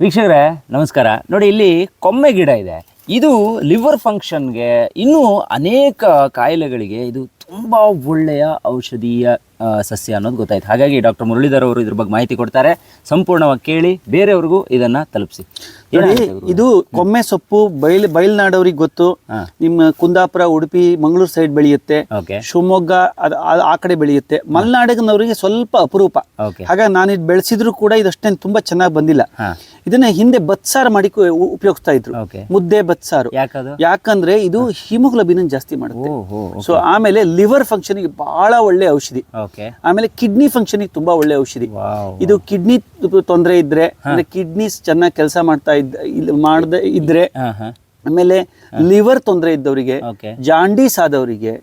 ವೀಕ್ಷಕರೇ ನಮಸ್ಕಾರ. ನೋಡಿ, ಇಲ್ಲಿ ಕೊಮ್ಮೆ ಗಿಡ ಇದೆ. ಇದು ಲಿವರ್ ಫಂಕ್ಷನ್ಗೆ, ಇನ್ನೂ ಅನೇಕ ಕಾಯಿಲೆಗಳಿಗೆ ಇದು ತುಂಬ ಒಳ್ಳೆಯ ಔಷಧೀಯ ಸಸ್ಯ ಅನ್ನೋದು ಗೊತ್ತಾಯ್ತು. ಹಾಗಾಗಿ ಡಾಕ್ಟರ್ ಮುರಳೀಧರ್ ಅವರು ಇದ್ರ ಬಗ್ಗೆ ಮಾಹಿತಿ ಕೊಡ್ತಾರೆ. ಸಂಪೂರ್ಣವಾಗಿ ಕೇಳಿ ಬೇರೆಯವ್ರಿಗೂ ಇದನ್ನ ತಲುಪಿಸಿ. ಇದು ಕೊಮ್ಮೆ ಸೊಪ್ಪು ಬಯಲ್ನಾಡವ್ರಿಗೆ ಗೊತ್ತು. ನಿಮ್ಮ ಕುಂದಾಪುರ, ಉಡುಪಿ, ಮಂಗಳೂರು ಸೈಡ್ ಬೆಳೆಯುತ್ತೆ. ಶಿವಮೊಗ್ಗ ಆ ಕಡೆ ಬೆಳೆಯುತ್ತೆ. ಮಲೆನಾಡಿನವರಿಗೆ ಸ್ವಲ್ಪ ಅಪರೂಪ. ಹಾಗಾಗಿ ನಾನು ಇದು ಬೆಳೆಸಿದ್ರು ಕೂಡ ಇದಷ್ಟೇನು ತುಂಬಾ ಚೆನ್ನಾಗಿ ಬಂದಿಲ್ಲ. ಇದನ್ನ ಹಿಂದೆ ಬತ್ಸಾರು ಮಾಡಿ ಉಪಯೋಗಿಸ್ತಾ ಇದ್ರು, ಮುದ್ದೆ ಬತ್ಸಾರು. ಯಾಕಂದ್ರೆ ಇದು ಹಿಮೋಗ್ಲೋಬಿನ್ ಜಾಸ್ತಿ ಮಾಡುತ್ತೆ. ಸೊ ಆಮೇಲೆ ಲಿವರ್ ಫಂಕ್ಷನ್ ಗೆ ಬಹಳ ಒಳ್ಳೆ ಔಷಧಿ. ಆಮೇಲೆ ಕಿಡ್ನಿ ಫಂಕ್ಷನ್ ಗೆ ತುಂಬಾ ಒಳ್ಳೆ ಔಷಧಿ. ಇದು ಕಿಡ್ನಿ ತೊಂದರೆ ಇದ್ರೆ, ಕಿಡ್ನಿ ಚೆನ್ನಾಗಿ ಕೆಲಸ ಮಾಡದೇ ಇದ್ರೆ, ಆಮೇಲೆ ಲಿವರ್ ತೊಂದರೆ ಇದ್ದವರಿಗೆ, ಜಾಂಡೀಸ್ ಆದವರಿಗೆ,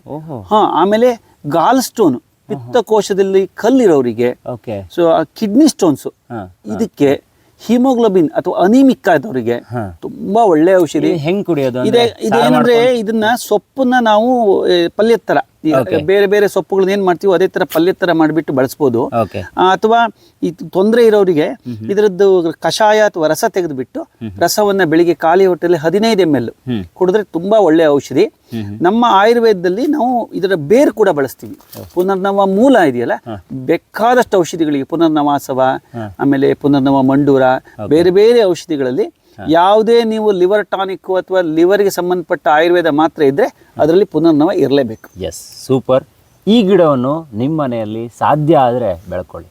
ಆಮೇಲೆ ಗಾಲ್ ಸ್ಟೋನ್ ಪಿತ್ತಕೋಶದಲ್ಲಿ ಕಲ್ಲಿರೋರಿಗೆ, ಸೊ ಕಿಡ್ನಿ ಸ್ಟೋನ್ಸ್, ಇದಕ್ಕೆ ಹಿಮೋಗ್ಲೋಬಿನ್ ಅಥವಾ ಅನಿಮಿಕ್ ಆದವರಿಗೆ ತುಂಬಾ ಒಳ್ಳೆ ಔಷಧಿ. ಹೆಂಗ್ ಕುಡಿಯೋದು? ಇದೇನಂದ್ರೆ ಇದನ್ನ ಸೊಪ್ಪನ್ನ ನಾವು ಪಲ್ಯದ ತರ, ಬೇರೆ ಬೇರೆ ಸೊಪ್ಪುಗಳನ್ನ ಏನ್ ಮಾಡ್ತೀವಿ ಅದೇ ತರ ಪಲ್ಯದ ತರ ಮಾಡಿಬಿಟ್ಟು ಬಳಸ್ಬೋದು. ಅಥವಾ ಈ ತೊಂದರೆ ಇರೋರಿಗೆ ಇದರದ್ದು ಕಷಾಯ ಅಥವಾ ರಸ ತೆಗೆದುಬಿಟ್ಟು ರಸವನ್ನ ಬೆಳಿಗ್ಗೆ ಖಾಲಿ ಹೊಟ್ಟೆಯಲ್ಲಿ 15 ml ಕುಡಿದ್ರೆ ತುಂಬಾ ಒಳ್ಳೆ ಔಷಧಿ. ನಮ್ಮ ಆಯುರ್ವೇದದಲ್ಲಿ ನಾವು ಇದರ ಬೇರು ಕೂಡ ಬಳಸ್ತೀವಿ. ಪುನರ್ನವ ಮೂಲ ಇದೆಯಲ್ಲ, ಬೇಕಾದಷ್ಟು ಔಷಧಿಗಳಿಗೆ, ಪುನರ್ನವಾಸವ, ಆಮೇಲೆ ಪುನರ್ನವ ಮಂಡೂರ, ಬೇರೆ ಬೇರೆ ಔಷಧಿಗಳಲ್ಲಿ ಯಾವುದೇ ನೀವು ಲಿವರ್ ಟಾನಿಕ್ ಅಥವಾ ಲಿವರ್ಗೆ ಸಂಬಂಧಪಟ್ಟ ಆಯುರ್ವೇದ ಮಾತ್ರ ಇದ್ರೆ ಅದರಲ್ಲಿ ಪುನರ್ನವ ಇರಲೇಬೇಕು. Yes, super. ಈ ಗಿಡವನ್ನು ನಿಮ್ಮ ಮನೆಯಲ್ಲಿ ಸಾಧ್ಯ ಆದರೆ ಬೆಳ್ಕೊಳ್ಳಿ.